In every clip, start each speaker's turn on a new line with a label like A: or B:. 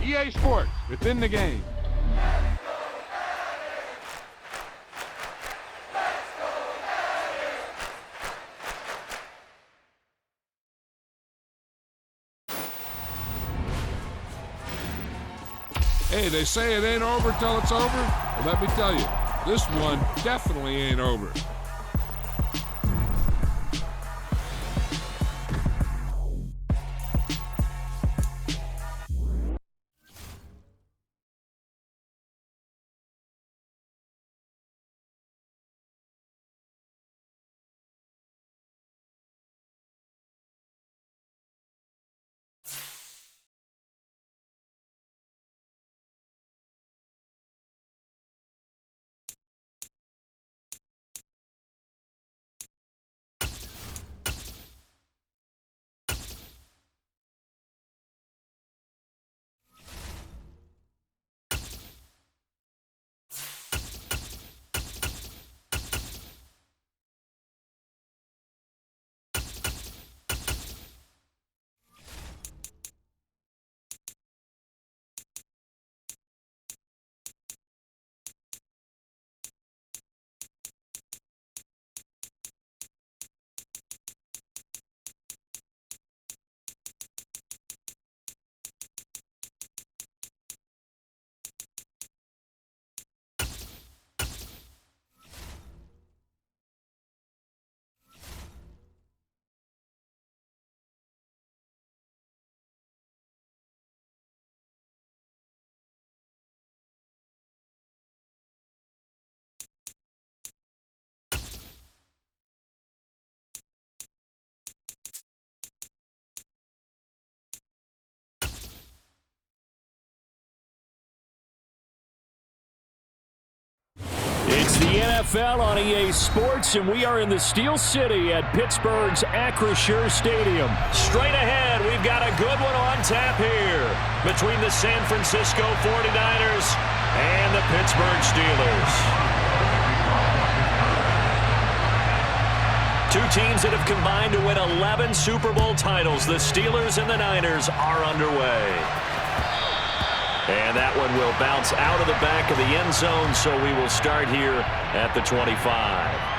A: EA Sports, within the game. Hey, they say it ain't over till it's over. Well, let me tell you, this one definitely ain't over.
B: It's the NFL on EA Sports, and we are in the Steel City at Pittsburgh's Acrisure Stadium. Straight ahead, we've got a good one on tap here between the San Francisco 49ers and the Pittsburgh Steelers. Two teams that have combined to win 11 Super Bowl titles. The Steelers and the Niners are underway. And that one will bounce out of the back of the end zone, so we will start here at the 25.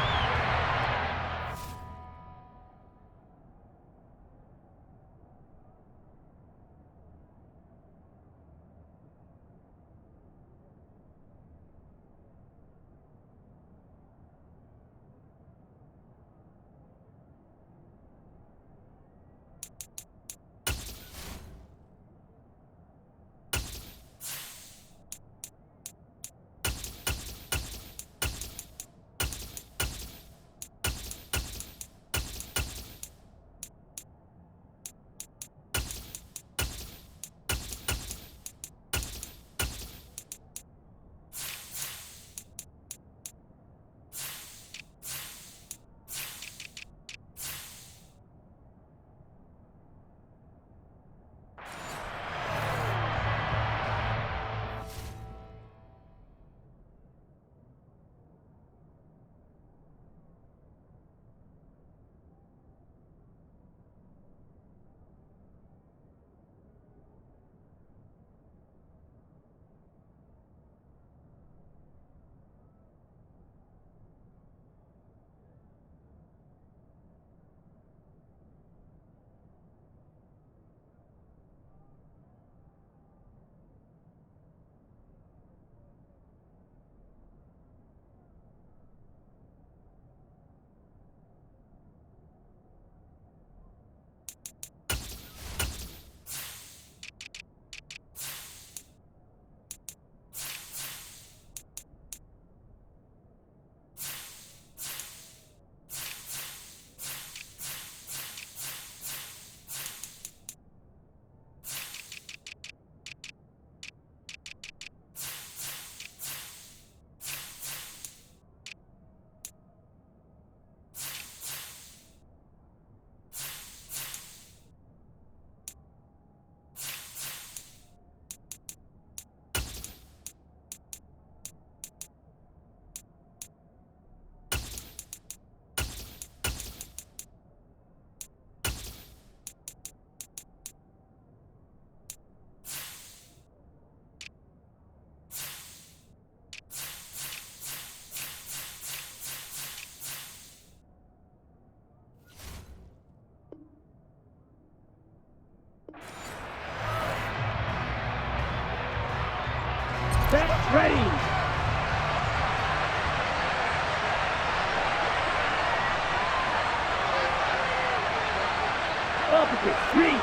C: opposite. Read.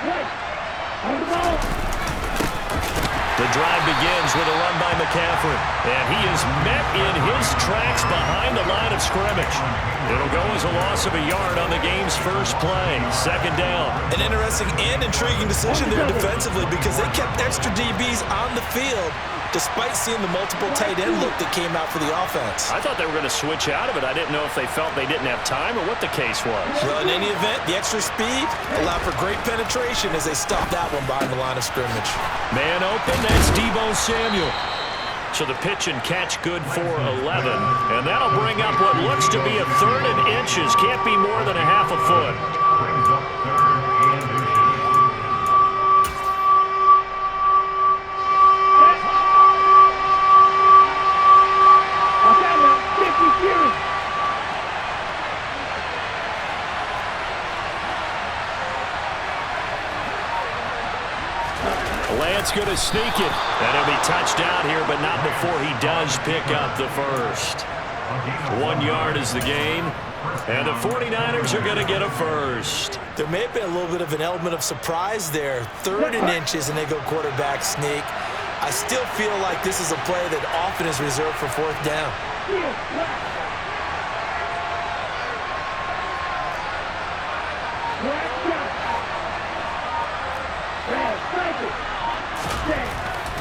C: Right. On the ball.
B: The drive begins with a run by McCaffrey. And he is met in his tracks behind the line of scrimmage. It'll go as a loss of a yard on the game's first play. Second down.
D: An interesting and intriguing decision there defensively because they kept extra DBs on the field despite seeing the multiple tight end look that came out for the offense.
B: I thought they were going to switch out of it. I didn't know if they felt they didn't have time or what the case was.
D: Well, in any event, the extra speed allowed for great penetration as they stopped that one behind the line of scrimmage.
B: Man open, that's Deebo Samuel. So the pitch and catch good for 11. And that'll bring up what looks to be a third and inches. Can't be more than a half a foot. Lance going to sneak it. And he'll be touched out here, but not before he does pick up the first. 1 yard is the gain. And the 49ers are going to get a first.
D: There may have been a little bit of an element of surprise there. Third and inches, and they go quarterback sneak. I still feel like this is a play that often is reserved for fourth down.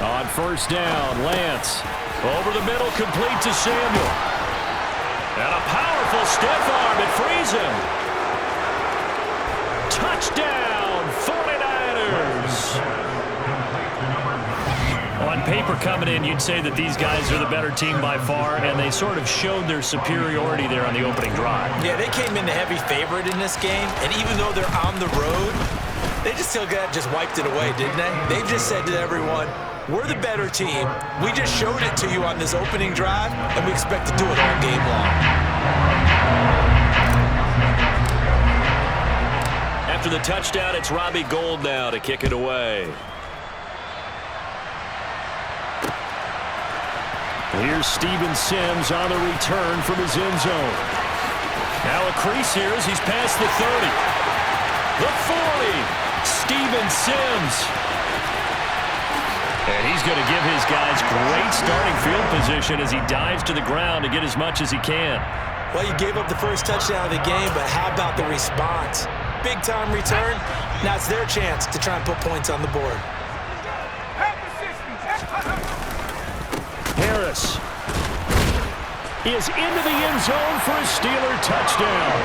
B: On first down, Lance. Over the middle, complete to Samuel. And a powerful stiff arm. It frees him. Touchdown, 49ers. On paper coming in, you'd say that these guys are the better team by far, and they sort of showed their superiority there on the opening drive.
D: Yeah, they came in the heavy favorite in this game, and even though they're on the road, they just wiped it away, didn't they? They just said to everyone, we're the better team. We just showed it to you on this opening drive, and we expect to do it all game long.
B: After the touchdown, it's Robbie Gould now to kick it away. Here's Steven Sims on the return from his end zone. Now a crease here as he's past the 30. The 40. Steven Sims. And he's going to give his guys great starting field position as he dives to the ground to get as much as he can.
D: Well, you gave up the first touchdown of the game, but how about the response? Big-time return. Now it's their chance to try and put points on the board.
B: Harris is into the end zone for a Steeler touchdown.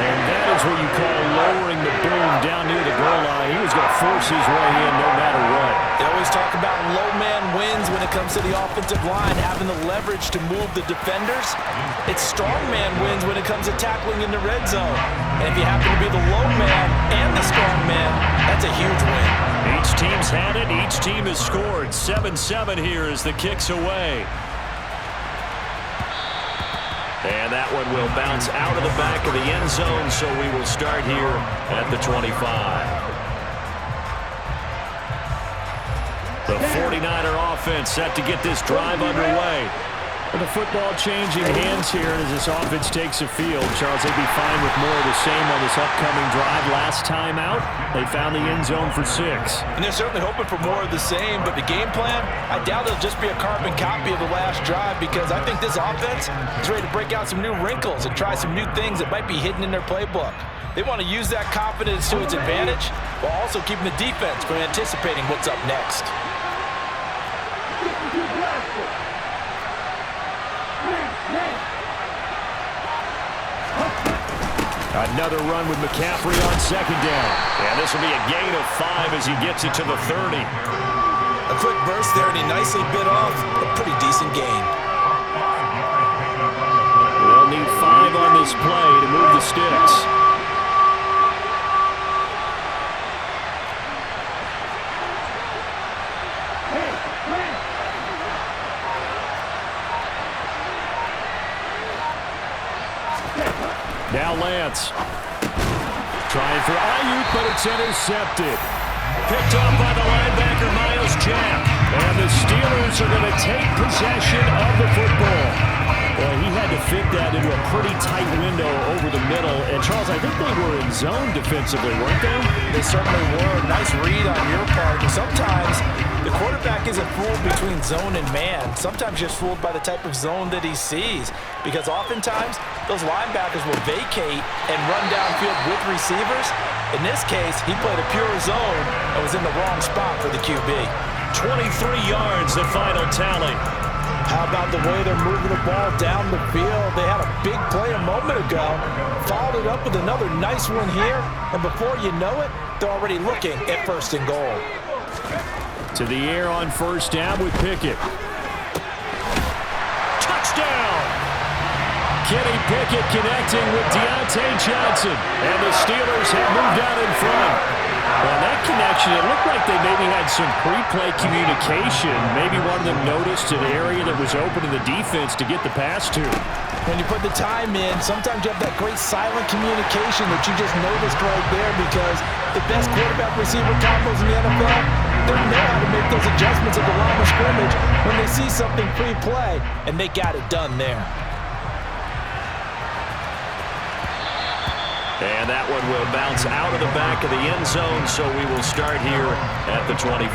B: And that is what you call lowering the boom down near the goal line. He was going to force his way in no matter what.
D: They always talk about low man wins when it comes to the offensive line, having the leverage to move the defenders. It's strong man wins when it comes to tackling in the red zone. And if you happen to be the low man and the strong man, that's a huge win.
B: Each team's had it. Each team has scored. 7-7 here as the kick's away. And that one will bounce out of the back of the end zone, so we will start here at the 25. The 49er offense set to get this drive underway. And the football changing hands here as this offense takes the field. Charles, they'd be fine with more of the same on this upcoming drive. Last time out, they found the end zone for 6.
D: And they're certainly hoping for more of the same, but the game plan, I doubt it'll just be a carbon copy of the last drive because I think this offense is ready to break out some new wrinkles and try some new things that might be hidden in their playbook. They want to use that confidence to its advantage while also keeping the defense from anticipating what's up next.
B: Another run with McCaffrey on second down. And this will be a gain of 5 as he gets it to the 30.
D: A quick burst there, and he nicely bit off a pretty decent gain.
B: They'll need 5 on this play to move the sticks. Now Lance. Trying for Ayuk, but it's intercepted. Picked up by the linebacker, Miles Jack. And the Steelers are going to take possession of the football. Well, he had to fit that pretty tight window over the middle. And, Charles, I think they were in zone defensively, weren't they?
D: They certainly were. Nice read on your part. And sometimes the quarterback isn't fooled between zone and man. Sometimes just fooled by the type of zone that he sees. Because oftentimes, those linebackers will vacate and run downfield with receivers. In this case, he played a pure zone and was in the wrong spot for the QB.
B: 23 yards, the final tally.
D: How about the way they're moving the ball down the field? They had a big play a moment ago, followed it up with another nice one here, and before you know it, they're already looking at 1st and goal.
B: To the air on 1st down with Pickett. Touchdown! Kenny Pickett connecting with Deontay Johnson, and the Steelers have moved out in front. Well, that connection, it looked like they maybe had some pre-play communication. Maybe one of them noticed an area that was open in the defense to get the pass to.
D: When you put the time in, sometimes you have that great silent communication that you just noticed right there, because the best quarterback-receiver combos in the NFL, they know how to make those adjustments at the line of scrimmage when they see something pre-play, and they got it done there.
B: And that one will bounce out of the back of the end zone, so we will start here at the 25.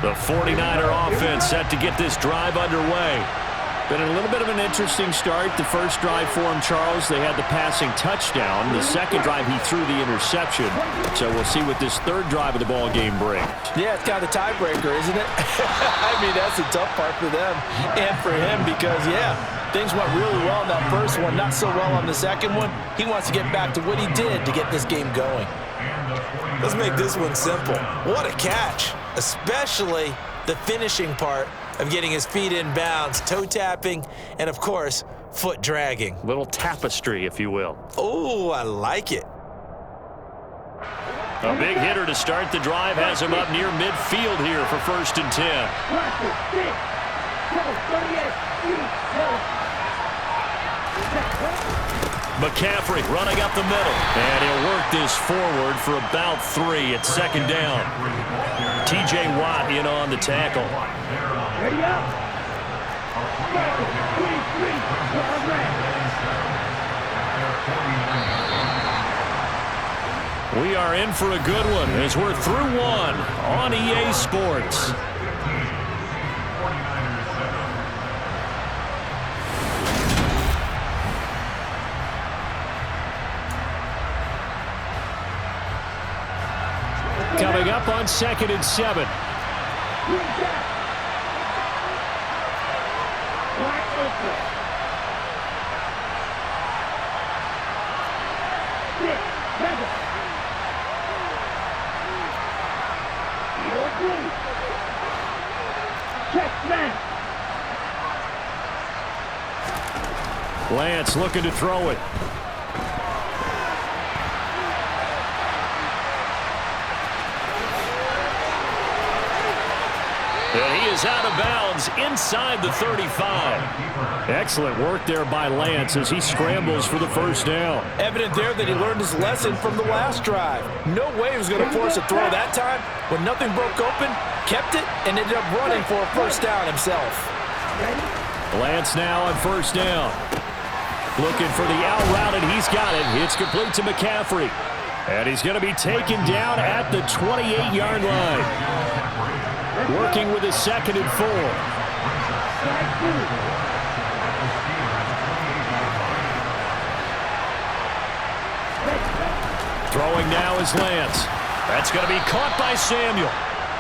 B: The 49er offense set to get this drive underway. Been a little bit of an interesting start. The first drive for him, Charles, they had the passing touchdown. The second drive, he threw the interception. So we'll see what this third drive of the ball game brings.
D: Yeah, it's kind of the tiebreaker, isn't it? I mean, that's the tough part for them and for him because, yeah, things went really well in that first one, not so well on the second one. He wants to get back to what he did to get this game going. Let's make this one simple. What a catch, especially the finishing part of getting his feet in bounds, toe tapping, and of course, foot dragging.
B: Little tapestry, if you will.
D: Oh, I like it.
B: A big hitter to start the drive has him up near midfield here for 1st and 10. McCaffrey running up the middle. And he'll work this forward for about 3 at 2nd down. T.J. Watt in on the tackle.
C: Ready up.
B: We are in for a good one as we're through one on EA Sports. Coming up on 2nd and 7. Lance looking to throw it. And he is out of bounds inside the 35. Excellent work there by Lance as he scrambles for the 1st down.
D: Evident there that he learned his lesson from the last drive. No way he was going to force a throw that time. When nothing broke open, kept it, and ended up running for a 1st down himself.
B: Lance now on 1st down. Looking for the out route, and he's got it. It's complete to McCaffrey. And he's going to be taken down at the 28-yard line. Working with his 2nd and 4. Throwing now is Lance. That's going to be caught by Samuel.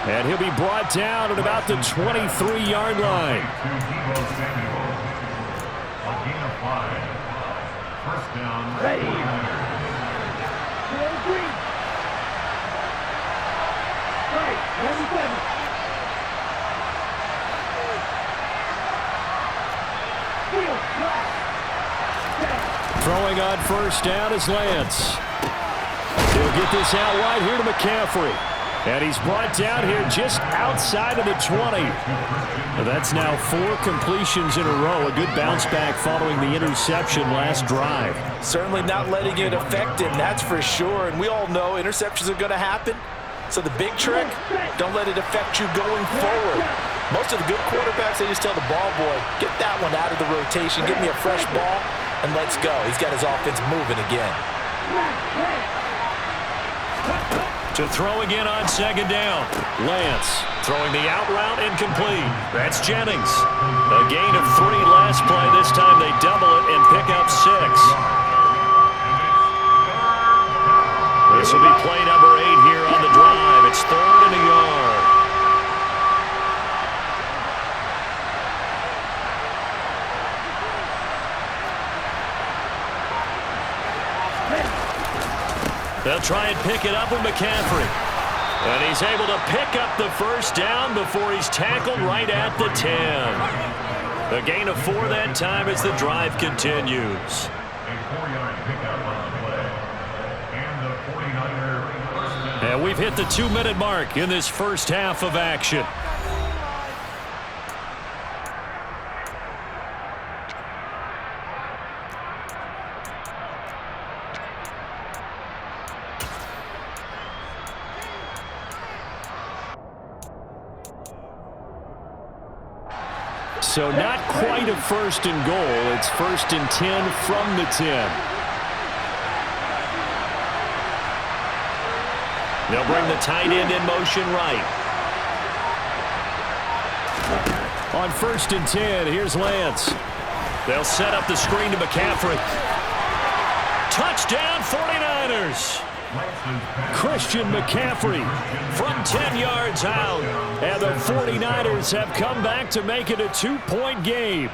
B: And he'll be brought down at about the 23-yard line.
C: Ready. Right, 27.
B: Throwing on 1st down is Lance. He'll get this out wide here to McCaffrey. And he's brought down here just outside of the 20. That's now 4 completions in a row. A good bounce back following the interception last drive.
D: Certainly not letting it affect him, that's for sure. And we all know interceptions are going to happen. So the big trick, don't let it affect you going forward. Most of the good quarterbacks, they just tell the ball boy, get that one out of the rotation, give me a fresh ball, and let's go. He's got his offense moving again.
B: To throw again on second down. Lance throwing the out route incomplete. That's Jennings. A gain of 3 last play. This time they double it and pick up 6. This will be play number 8 here on the drive. It's 3rd and a yard. They'll try and pick it up with McCaffrey. And he's able to pick up the first down before he's tackled right at the 10. A gain of 4 that time as the drive continues. And we've hit the 2-minute mark in this first half of action. So not quite a 1st and goal. It's 1st and 10 from the 10. They'll bring the tight end in motion right. On 1st and 10, here's Lance. They'll set up the screen to McCaffrey. Touchdown 49ers. Christian McCaffrey from 10 yards out. And the 49ers have come back to make it a 2-point game.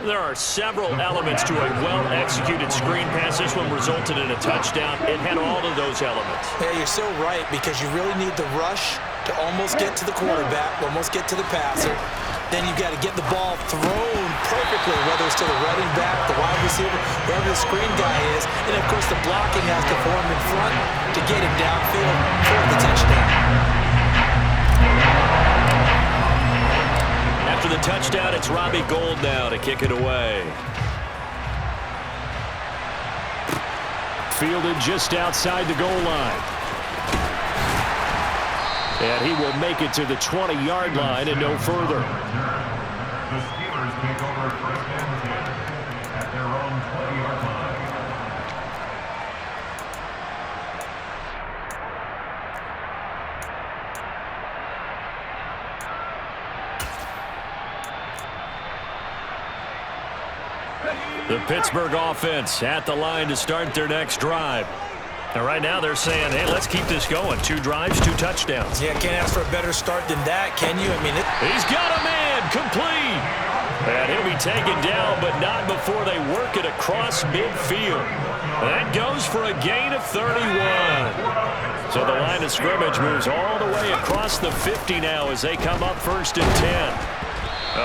B: There are several elements to a well-executed screen pass. This one resulted in a touchdown. It had all of those elements.
D: Yeah, you're so right, because you really need the rush to almost get to the quarterback, almost get to the passer. Then you've got to get the ball thrown perfectly, whether it's to the running back, the wide receiver, wherever the screen guy is. And, of course, the blocking has to form in front to get him downfield for the touchdown.
B: After the touchdown, it's Robbie Gould now to kick it away. Fielded just outside the goal line. And he will make it to the 20-yard line and no further.
C: The Steelers take over 1st and 10 at their own 20-yard line.
B: The Pittsburgh offense at the line to start their next drive. And right now they're saying, hey, let's keep this going. 2 drives, 2 touchdowns.
D: Yeah, can't ask for a better start than that, can you? I mean,
B: He's got a man complete. And he'll be taken down, but not before they work it across midfield. That goes for a gain of 31. So the line of scrimmage moves all the way across the 50 now as they come up 1st and 10.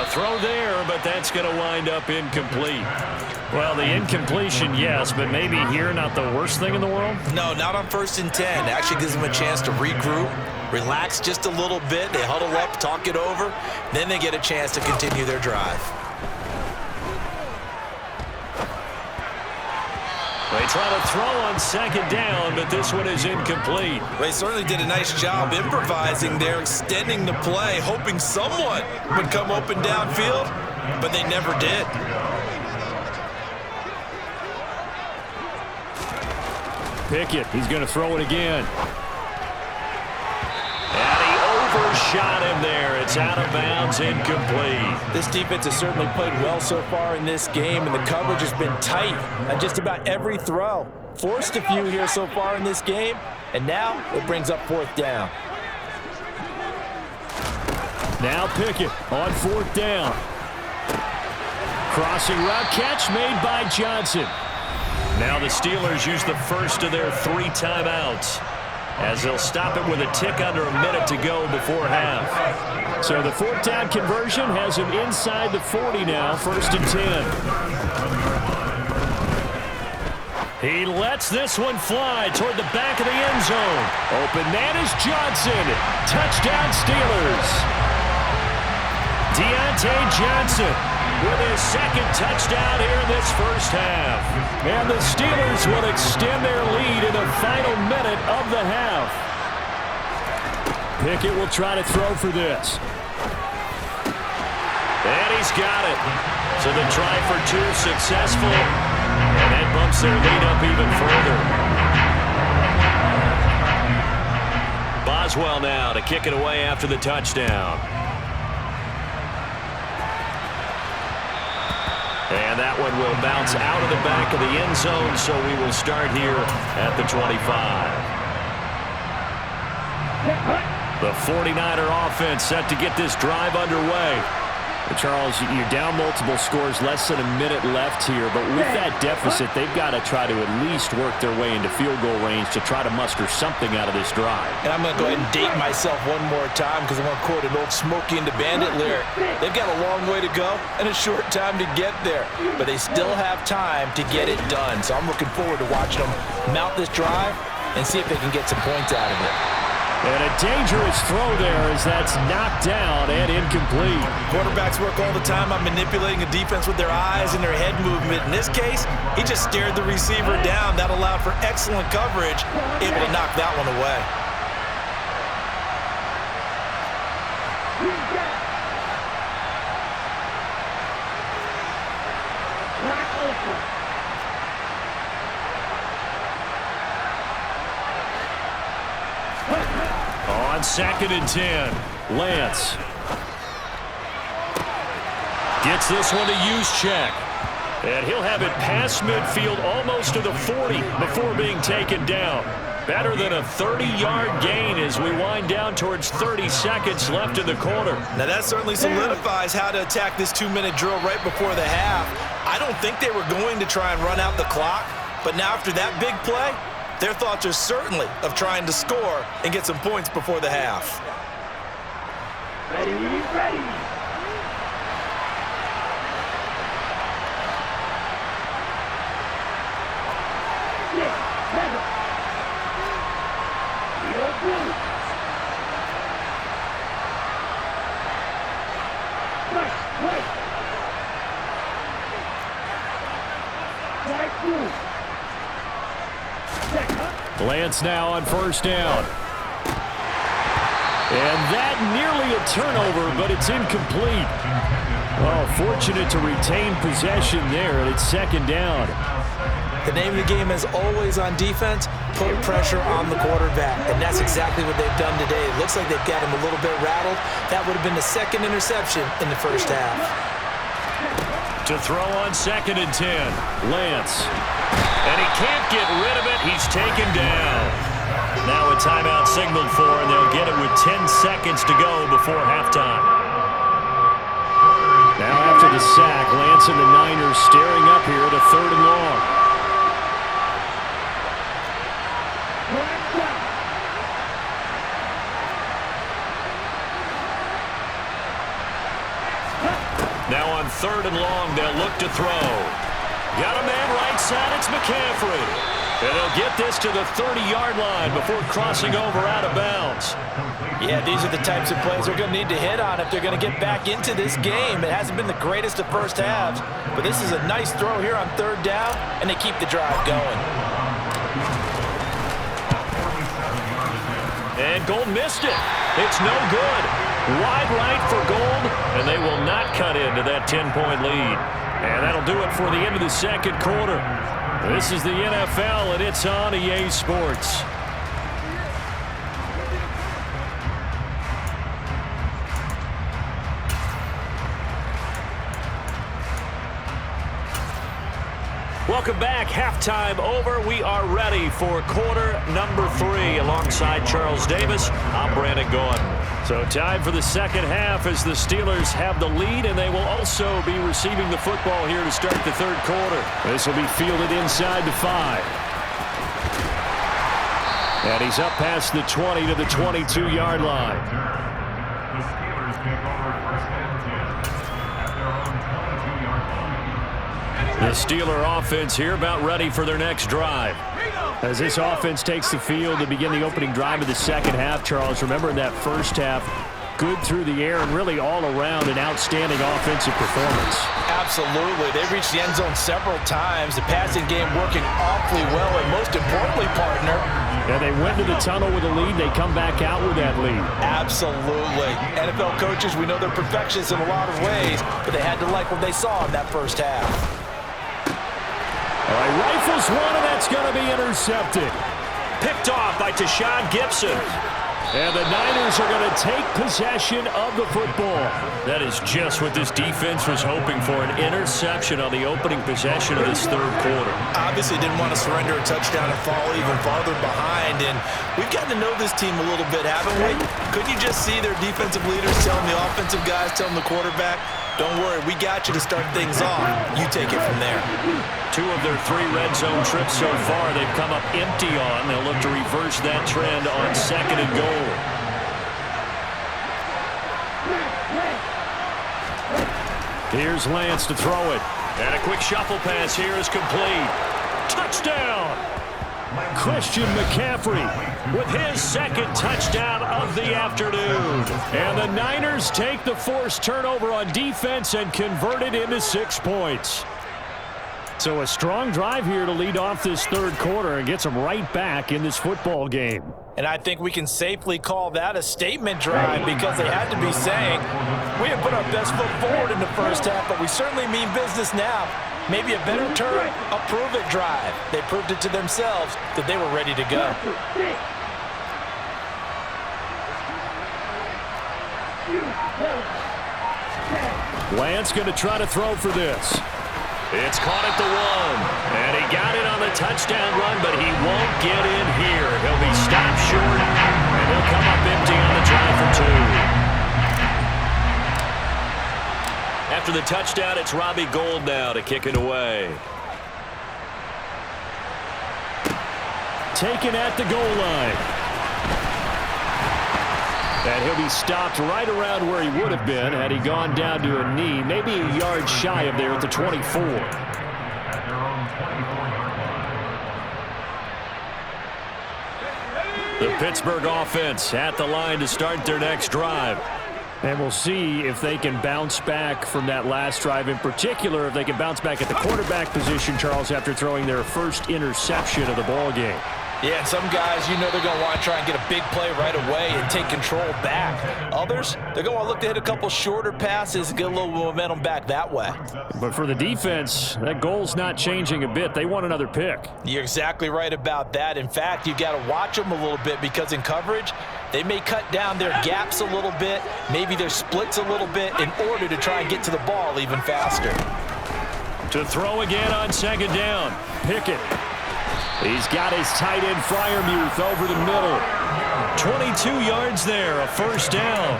B: A throw there, but that's going to wind up incomplete. Well, the incompletion, yes, but maybe here not the worst thing in the world?
D: no, not on 1st and 10. Actually gives them a chance to regroup, relax just a little bit. They huddle up, talk it over. Then they get a chance to continue their drive.
B: They try to throw on 2nd down, but this one is incomplete.
D: They certainly did a nice job improvising there, extending the play, hoping someone would come open downfield, but they never did.
B: Pickett, he's going to throw it again. And he overshot him there. It's out of bounds, incomplete.
D: This defense has certainly played well so far in this game, and the coverage has been tight on just about every throw. Forced a few here so far in this game, and now it brings up 4th down.
B: Now Pickett on 4th down. Crossing route catch made by Johnson. Now the Steelers use the first of their 3 timeouts as they'll stop it with a tick under a minute to go before half. So the 4th down conversion has him inside the 40 now, 1st and 10. He lets this one fly toward the back of the end zone. Open man is Johnson. Touchdown Steelers. Deontay Johnson with his second touchdown here in this first half. And the Steelers will extend their lead in the final minute of the half. Pickett will try to throw for this. And he's got it. So the try for two successful. And that bumps their lead up even further. Boswell now to kick it away after the touchdown. And that one will bounce out of the back of the end zone, so we will start here at the 25. The 49er offense set to get this drive underway. Charles, you're down multiple scores, less than a minute left here, but with that deficit, they've got to try to at least work their way into field goal range to try to muster something out of this drive.
D: And I'm going to go ahead and date myself one more time because I'm going to quote an old Smokey and the Bandit lyric. They've got a long way to go and a short time to get there, but they still have time to get it done. So I'm looking forward to watching them mount this drive and see if they can get some points out of it.
B: And a dangerous throw there as that's knocked down and incomplete.
D: Quarterbacks work all the time on manipulating a defense with their eyes and their head movement. In this case, he just stared the receiver down. That allowed for excellent coverage, able to knock that one away.
B: On 2nd and 10, Lance gets this one to Juszczyk. And he'll have it past midfield almost to the 40 before being taken down. Better than a 30-yard gain as we wind down towards 30 seconds left in the quarter.
D: Now that certainly solidifies how to attack this 2-minute drill right before the half. I don't think they were going to try and run out the clock, but now after that big play, their thoughts are certainly of trying to score and get some points before the half.
E: Ready, ready.
B: Lance now on 1st down. And that nearly a turnover, but it's incomplete. Oh, fortunate to retain possession there, and it's 2nd down.
D: The name of the game is always on defense, put pressure on the quarterback, and that's exactly what they've done today. It looks like they've got him a little bit rattled. That would have been the 2nd interception in the first half.
B: To throw on 2nd and 10, Lance. And he can't get rid of it. He's taken down. Now a timeout signaled for, and they'll get it with 10 seconds to go before halftime. Now after the sack, Lance and the Niners staring up here to 3rd and long. Now on 3rd and long, they'll look to throw. Got a man right side, it's McCaffrey. And they'll get this to the 30-yard line before crossing over out of bounds.
D: Yeah, these are the types of plays they're going to need to hit on if they're going to get back into this game. It hasn't been the greatest of first halves, but this is a nice throw here on 3rd down, and they keep the drive going.
B: And Gold missed it. It's no good. Wide right for Gold, and they will not cut into that 10-point lead. And that'll do it for the end of the 2nd quarter. This is the NFL, and it's on EA Sports. Welcome back. Halftime over. We are ready for quarter number 3. Alongside Charles Davis, I'm Brandon Gordon. So time for the 2nd half as the Steelers have the lead, and they will also be receiving the football here to start the 3rd quarter. This will be fielded inside the 5. And he's up past the 20 to the 22-yard line.
C: The Steelers take over 1st and 10 at their own 22-yard line.
B: The Steeler offense here about ready for their next drive. As this offense takes the field to begin the opening drive of the second half, Charles, remember in that first half, good through the air and really all around an outstanding offensive performance.
D: Absolutely. They reached the end zone several times. The passing game working awfully well, and most importantly, partner.
B: Yeah, they went to the tunnel with a lead. They come back out with that lead.
D: Absolutely. NFL coaches, we know they're perfectionists in a lot of ways, but they had to like what they saw in that first half.
B: All right, rifles one, and that's going to be intercepted.
F: Picked off by Tashawn Gibson.
B: And the Niners are going to take possession of the football.
F: That is just what this defense was hoping for, an interception on the opening possession of this third quarter.
D: Obviously didn't want to surrender a touchdown and fall even farther behind, and we've gotten to know this team a little bit, haven't we? Couldn't you just see their defensive leaders telling the offensive guys, telling the quarterback, don't worry, we got you to start things off. You take it from there.
F: 2 of their 3 red zone trips so far they've come up empty on. They'll look to reverse that trend on 2nd and goal.
B: Here's Lance to throw it.
F: And a quick shuffle pass here is complete. Touchdown!
B: Christian McCaffrey
F: With his 2nd touchdown of the afternoon.
B: And the Niners take the forced turnover on defense and convert it into 6 points. So a strong drive here to lead off this third quarter and gets them right back in this football game.
D: And I think we can safely call that a statement drive because they had to be saying, we have put our best foot forward in the first half, but we certainly mean business now. Maybe a better term, a prove-it drive. They proved it to themselves that they were ready to go.
B: Lance going to try to throw for this.
F: It's caught at the 1, and he got it on the touchdown run, but he won't get in here. He'll be stopped short, and he'll come up empty on the drive for 2. After the touchdown, it's Robbie Gould now to kick it away.
B: Taken at the goal line. And he'll be stopped right around where he would have been had he gone down to a knee, maybe a yard shy of there at the 24.
F: The Pittsburgh offense at the line to start their next drive.
B: And we'll see if they can bounce back from that last drive, in particular if they can bounce back at the quarterback position, Charles, after throwing their first interception of the ball game.
D: Yeah, and some guys, you know they're going to want to try and get a big play right away and take control back. Others, they're going to want to look to hit a couple shorter passes and get a little momentum back that way.
B: But for the defense, that goal's not changing a bit. They want another pick.
D: You're exactly right about that. In fact, you got to watch them a little bit because in coverage, they may cut down their gaps a little bit, maybe their splits a little bit in order to try and get to the ball even faster.
B: To throw again on 2nd down. Pickett. He's got his tight end Freiermuth over the middle. 22 yards there, a first down.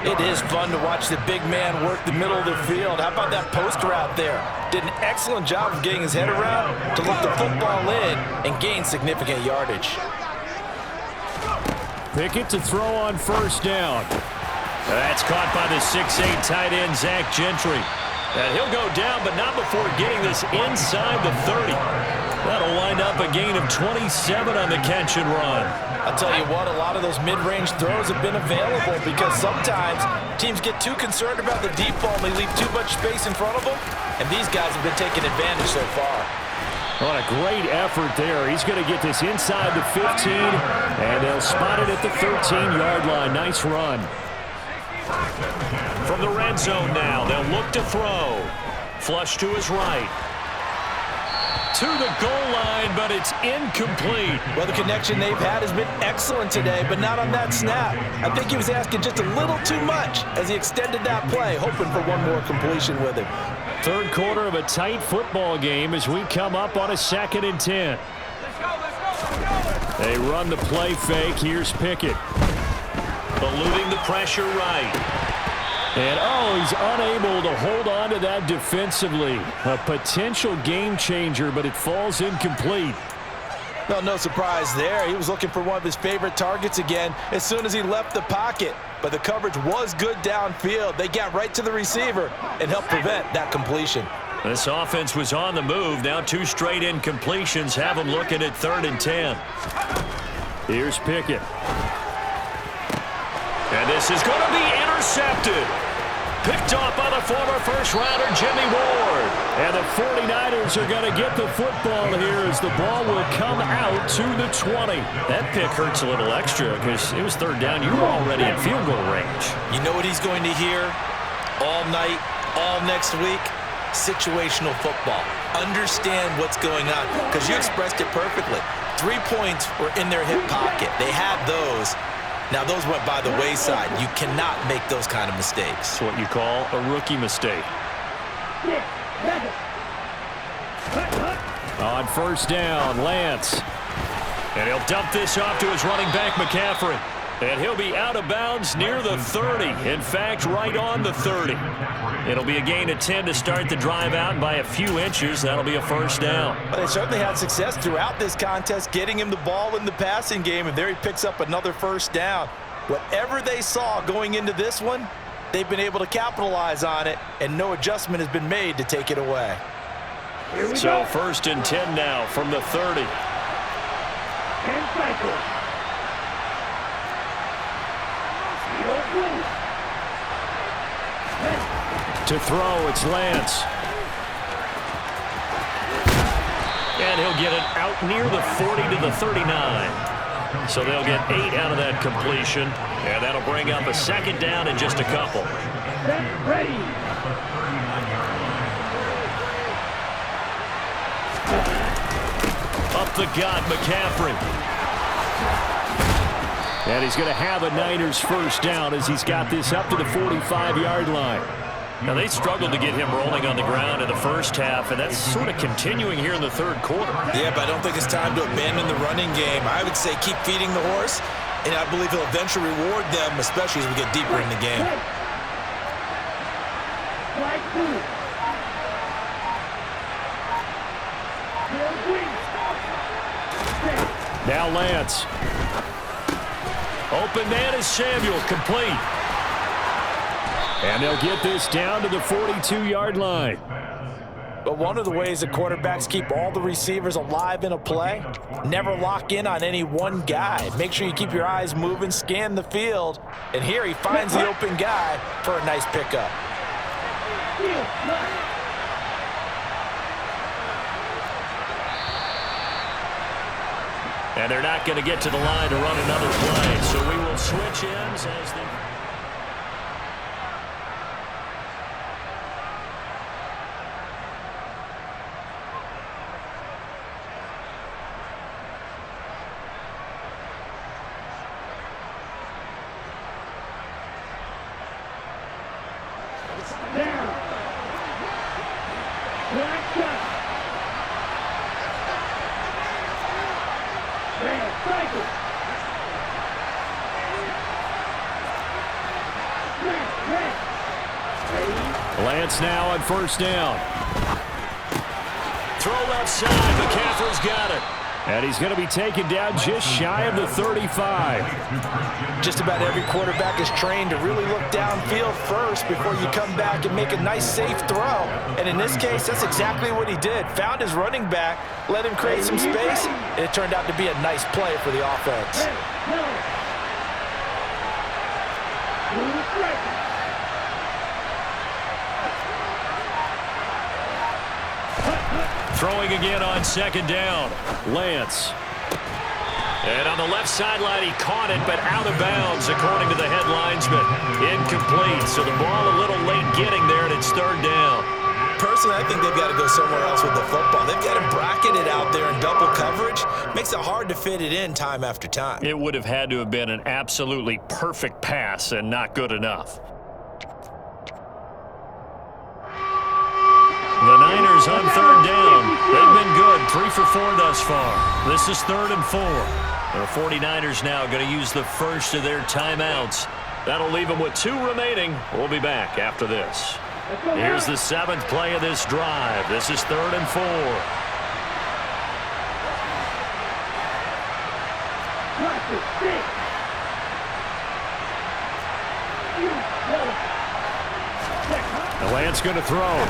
D: It is fun to watch the big man work the middle of the field. How about that post route there? Did an excellent job of getting his head around to look the football in and gain significant yardage.
B: Pickett to throw on first down.
F: That's caught by the 6'8" tight end, Zach Gentry. And he'll go down, but not before getting this inside the 30. That'll wind up a gain of 27 on the catch and run.
D: I'll tell you what, a lot of those mid-range throws have been available because sometimes teams get too concerned about the deep ball and they leave too much space in front of them, and these guys have been taking advantage so far.
B: What a great effort there. He's going to get this inside the 15, and they'll spot it at the 13-yard line. Nice run.
F: From the red zone now, they'll look to throw. Flush to his right. To the goal line, but it's incomplete.
D: Well, the connection they've had has been excellent today, but not on that snap. I think he was asking just a little too much as he extended that play, hoping for one more completion with it.
B: Third quarter of a tight football game as we come up on a 2nd and 10. They run the play fake. Here's Pickett.
F: Eluding the pressure right.
B: And, he's unable to hold on to that defensively. A potential game changer, but it falls incomplete.
D: No surprise there. He was looking for one of his favorite targets again as soon as he left the pocket. But the coverage was good downfield. They got right to the receiver and helped prevent that completion.
F: This offense was on the move. Now 2 straight incompletions have them looking at 3rd and 10. Here's Pickett. And this is going to be intercepted. Picked off by the former first-rounder Jimmy Ward. And the 49ers are going to get the football here as the ball will come out to the 20. That pick hurts a little extra because it was 3rd down. You were already in field goal range.
D: You know what he's going to hear all night, all next week? Situational football. Understand what's going on because you expressed it perfectly. 3 points were in their hip pocket. They had those. Now, those went by the wayside. You cannot make those kind of mistakes.
F: It's what you call a rookie mistake. On 1st down, Lance. And he'll dump this off to his running back, McCaffrey. And he'll be out of bounds near the 30. In fact, right on the 30. It'll be a gain of 10 to start the drive out by a few inches. That'll be a 1st down.
D: Well, they certainly had success throughout this contest, getting him the ball in the passing game, and there he picks up another 1st down. Whatever they saw going into this one, they've been able to capitalize on it, and no adjustment has been made to take it away.
F: So 1st and 10 now from the 30.
E: 10 cycles.
F: To throw, it's Lance. And he'll get it out near the 40 to the 39. So they'll get 8 out of that completion. And that'll bring up a 2nd down in just a couple.
E: Ready.
F: Up the gut, McCaffrey. And he's going to have a Niners 1st down as he's got this up to the 45-yard line. Now, they struggled to get him rolling on the ground in the 1st half, and that's sort of continuing here in the 3rd quarter.
D: Yeah, but I don't think it's time to abandon the running game. I would say keep feeding the horse, and I believe he'll eventually reward them, especially as we get deeper in the game.
F: Now Lance. Open man is Samuel, complete. And they'll get this down to the 42-yard line.
D: But one of the ways that quarterbacks keep all the receivers alive in a play, never lock in on any one guy. Make sure you keep your eyes moving, scan the field. And here he finds the open guy for a nice pickup.
F: And they're not going to get to the line to run another play. So we will switch ends as the... Lance now on 1st down. Throw left side. McCaffrey's got it. And he's going to be taken down just shy of the 35.
D: Just about every quarterback is trained to really look downfield first before you come back and make a nice, safe throw. And in this case, that's exactly what he did. Found his running back, let him create some space, and it turned out to be a nice play for the offense.
F: Throwing again on 2nd down. Lance. And on the left sideline, he caught it, but out of bounds, according to the head linesman. Incomplete, so the ball a little late getting there, and it's 3rd down.
D: Personally, I think they've got to go somewhere else with the football. They've got him bracketed out there in double coverage. Makes it hard to fit it in time after time.
F: It would have had to have been an absolutely perfect pass and not good enough. The Niners on 3rd down. They've been good, 3 for 4 thus far. This is 3rd and 4. The 49ers now going to use the first of their timeouts. That'll leave them with 2 remaining. We'll be back after this. Here's the 7th play of this drive. This is 3rd and 4. The Lance going to throw.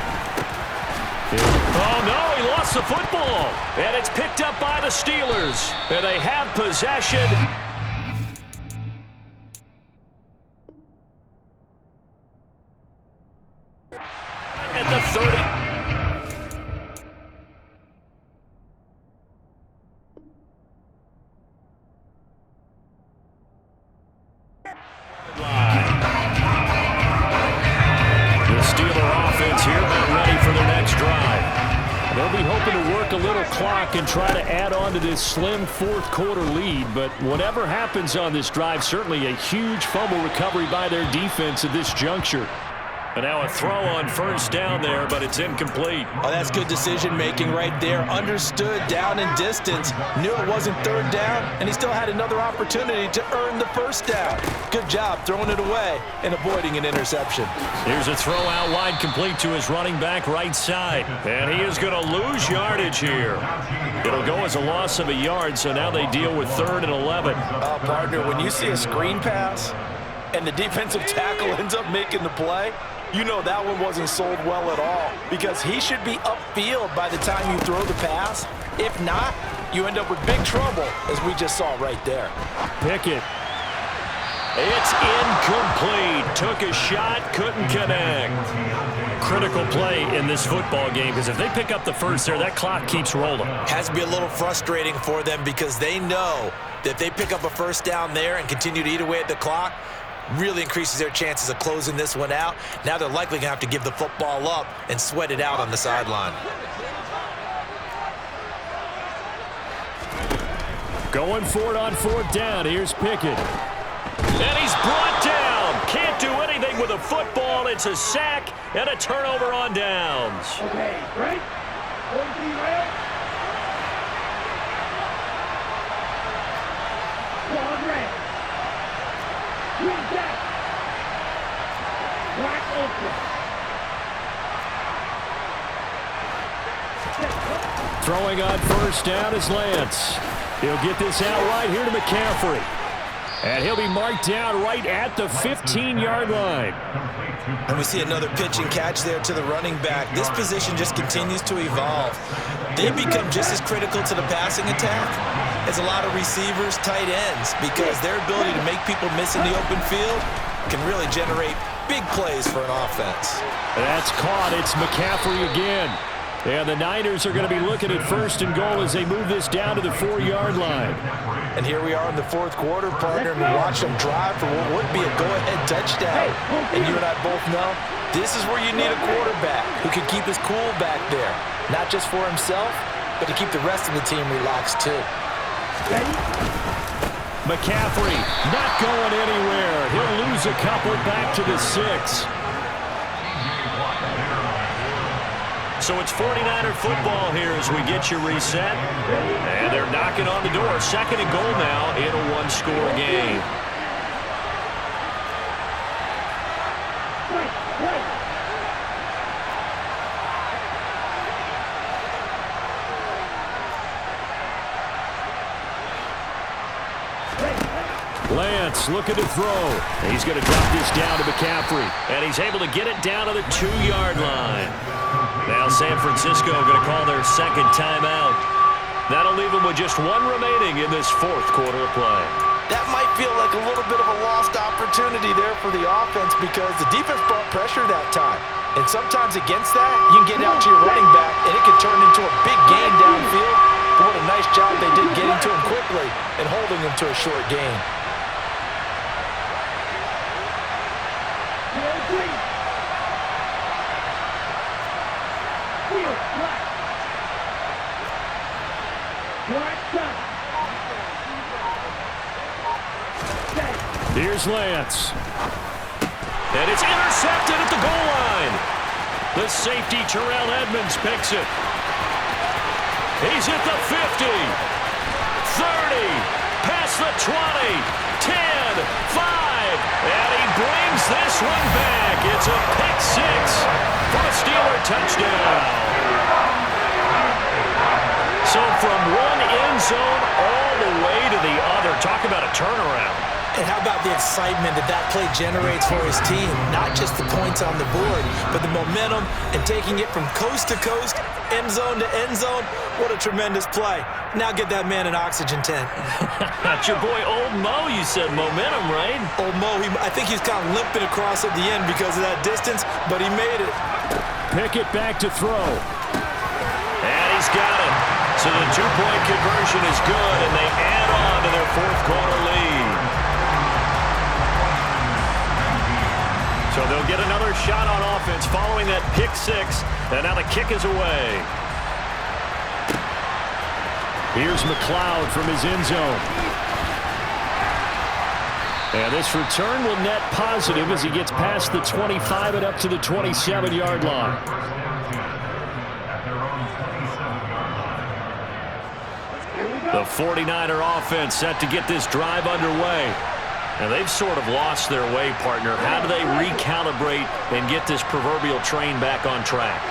F: Oh, no, he lost the football. And it's picked up by the Steelers. And they have possession. At the 30. A little clock and try to add on to this slim fourth quarter lead, but whatever happens on this drive, certainly a huge fumble recovery by their defense at this juncture. And now a throw on first down there, but it's incomplete.
D: Oh, that's good decision-making right there. Understood down and distance. Knew it wasn't third down, and he still had another opportunity to earn the first down. Good job throwing it away and avoiding an interception.
F: Here's a throw out wide, complete to his running back right side. And he is going to lose yardage here. It'll go as a loss of a yard, so now they deal with 3rd and 11.
D: Oh, partner, when you see a screen pass and the defensive tackle ends up making the play, you know that one wasn't sold well at all, because he should be upfield by the time you throw the pass. If not, you end up with big trouble, as we just saw right there.
F: Pickett. It's incomplete. Took a shot, couldn't connect. Critical play in this football game, because if they pick up the first there, that clock keeps rolling.
D: Has to be a little frustrating for them, because they know that if they pick up a first down there and continue to eat away at the clock, really increases their chances of closing this one out. Now they're likely going to have to give the football up and sweat it out on the sideline.
F: Going for it on 4th down. Here's Pickett. And he's brought down. Can't do anything with a football. It's a sack and a turnover on downs.
E: Okay, break. 43 red. One red. Green jack. Black ultra.
F: Throwing on first down is Lance. He'll get this out right here to McCaffrey. And he'll be marked down right at the 15-yard line.
D: And we see another pitch and catch there to the running back. This position just continues to evolve. They become just as critical to the passing attack as a lot of receivers, tight ends, because their ability to make people miss in the open field can really generate big plays for an offense.
F: That's caught. It's McCaffrey again. And the Niners are going to be looking at 1st and goal as they move this down to the 4-yard line.
D: And here we are in the 4th quarter, partner, and we watch them drive for what would be a go-ahead touchdown. And you and I both know this is where you need a quarterback who can keep his cool back there, not just for himself, but to keep the rest of the team relaxed too.
F: McCaffrey not going anywhere. He'll lose a couple back to the 6. So it's 49er football here as we get you reset. And they're knocking on the door. 2nd and goal now in a 1-score game. Lance looking to throw. He's going to drop this down to McCaffrey. And he's able to get it down to the 2-yard line. Now San Francisco going to call their 2nd timeout. That'll leave them with just 1 remaining in this 4th quarter of play.
D: That might feel like a little bit of a lost opportunity there for the offense, because the defense brought pressure that time. And sometimes against that, you can get out to your running back, and it can turn into a big gain downfield. But what a nice job they did getting to him quickly and holding him to a short gain.
F: Here's Lance. And it's intercepted at the goal line. The safety, Terrell Edmonds, picks it. He's at the 50, 30, past the 20, 10, 5, and he brings this one back. It's a pick 6 for a Steeler touchdown. So from one end zone all the way to the other. Talk about a turnaround.
D: And how about the excitement that play generates for his team? Not just the points on the board, but the momentum and taking it from coast to coast, end zone to end zone. What a tremendous play. Now get that man an oxygen tent.
F: That's your boy Old Mo, you said. Momentum, right?
D: Old Mo, I think he's kind of limping across at the end because of that distance, but he made it.
B: Pickett back to throw.
F: And he's got it. So the two-point conversion is good, and they add on to their fourth-quarter lead. So they'll get another shot on offense following that pick six, and now the kick is away.
B: Here's McLeod from his end zone. And this return will net positive as he gets past the 25 and up to the 27-yard line.
F: The 49er offense set to get this drive underway. And they've sort of lost their way, partner. How do they recalibrate and get this proverbial train back on track?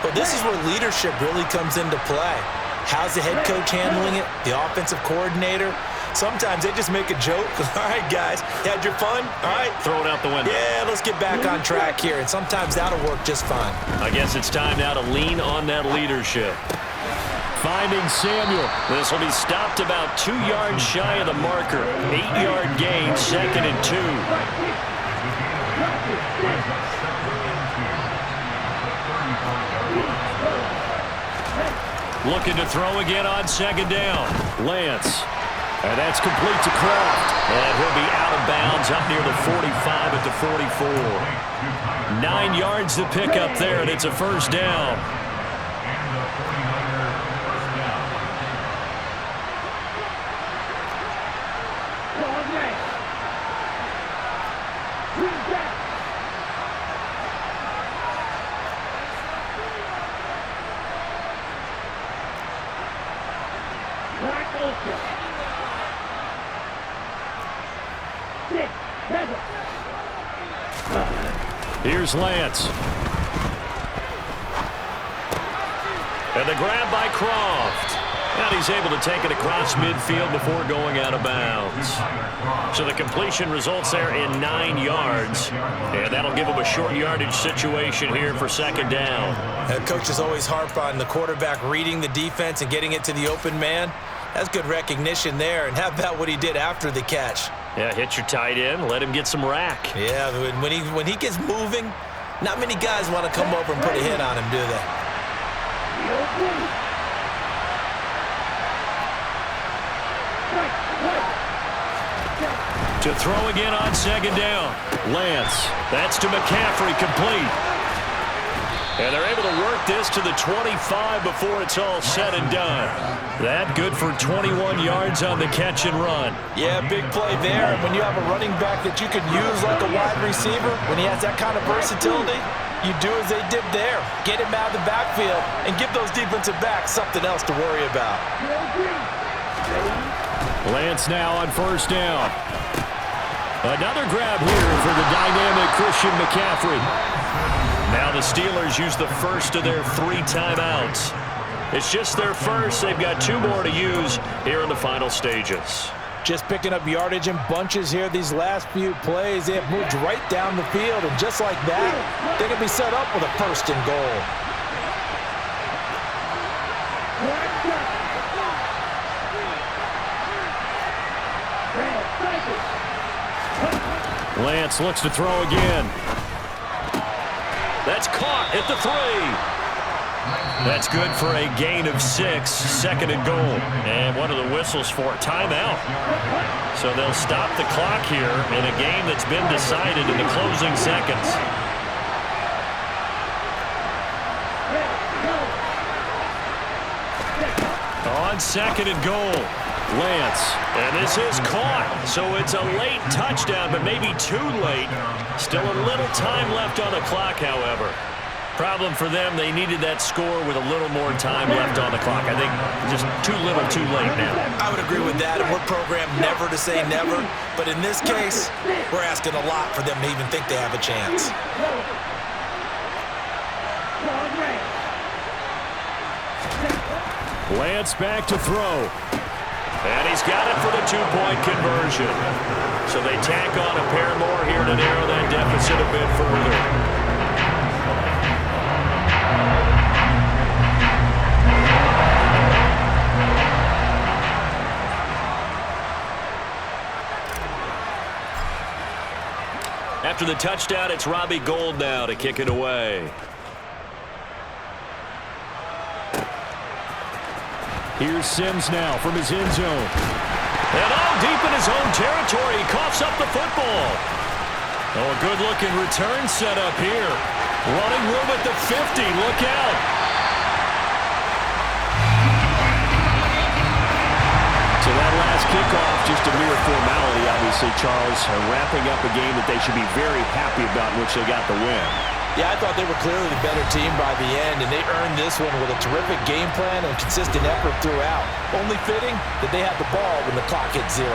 D: Well, this is where leadership really comes into play. How's the head coach handling it? The offensive coordinator? Sometimes they just make a joke. All right, guys, you had your fun? All right.
F: Throw it out the window.
D: Yeah, let's get back on track here. And sometimes that'll work just fine.
F: I guess it's time now to lean on that leadership.
B: Finding Samuel.
F: This will be stopped about 2 yards shy of the marker. 8-yard gain, 2nd and 2.
B: Looking to throw again on 2nd down. Lance. And that's complete to Kraft.
F: And he'll be out of bounds up near the 45 at the 44.
B: 9 yards to pick up there, and it's a first down. Here's Lance.
F: And the grab by Croft. And he's able to take it across midfield before going out of bounds. So the completion results there in 9 yards. And that'll give him a short yardage situation here for 2nd down.
D: Coaches always harp on the quarterback reading the defense and getting it to the open man. That's good recognition there. And how about what he did after the catch?
F: Yeah, hit your tight end, let him get some rack.
D: Yeah, when he gets moving, not many guys want to come over and put a hit on him, do they?
B: To throw again on 2nd down. Lance. That's to McCaffrey, complete.
F: And they're able to work this to the 25 before it's all said and done.
B: That good for 21 yards on the catch and run.
D: Yeah, big play there. And when you have a running back that you can use like a wide receiver, when he has that kind of versatility, you do as they did there. Get him out of the backfield and give those defensive backs something else to worry about.
B: Lance now on 1st down. Another grab here for the dynamic Christian McCaffrey.
F: Now the Steelers use the first of their 3 timeouts. It's just their first. They've got 2 more to use here in the final stages.
D: Just picking up yardage in bunches here these last few plays. They have moved right down the field, and just like that, they can be set up with a 1st and goal.
B: Lance looks to throw again.
F: That's caught at the 3.
B: That's good for a gain of 6, 2nd and goal.
F: And what are the whistles for? Timeout. So they'll stop the clock here in a game that's been decided in the closing seconds.
B: On 2nd and goal. Lance.
F: And this is caught. So it's a late touchdown, but maybe too late. Still a little time left on the clock, however. Problem for them, they needed that score with a little more time left on the clock. I think just too little too late now.
D: I would agree with that, and we're programmed never to say never. But in this case, we're asking a lot for them to even think they have a chance.
B: Lance back to throw.
F: And he's got it for the two-point conversion. So they tack on a pair more here to narrow that deficit a bit further. After the touchdown, it's Robbie Gould now to kick it away. Here's Sims now from his end zone. And all deep in his own territory, he coughs up the football. Oh, a good-looking return set up here. Running room at the 50. Look out. So that last kickoff, just a mere formality, obviously, Charles. Wrapping up a game that they should be very happy about, in which they got the win.
D: Yeah, I thought they were clearly the better team by the end, and they earned this one with a terrific game plan and consistent effort throughout. Only fitting that they had the ball when the clock hit 0.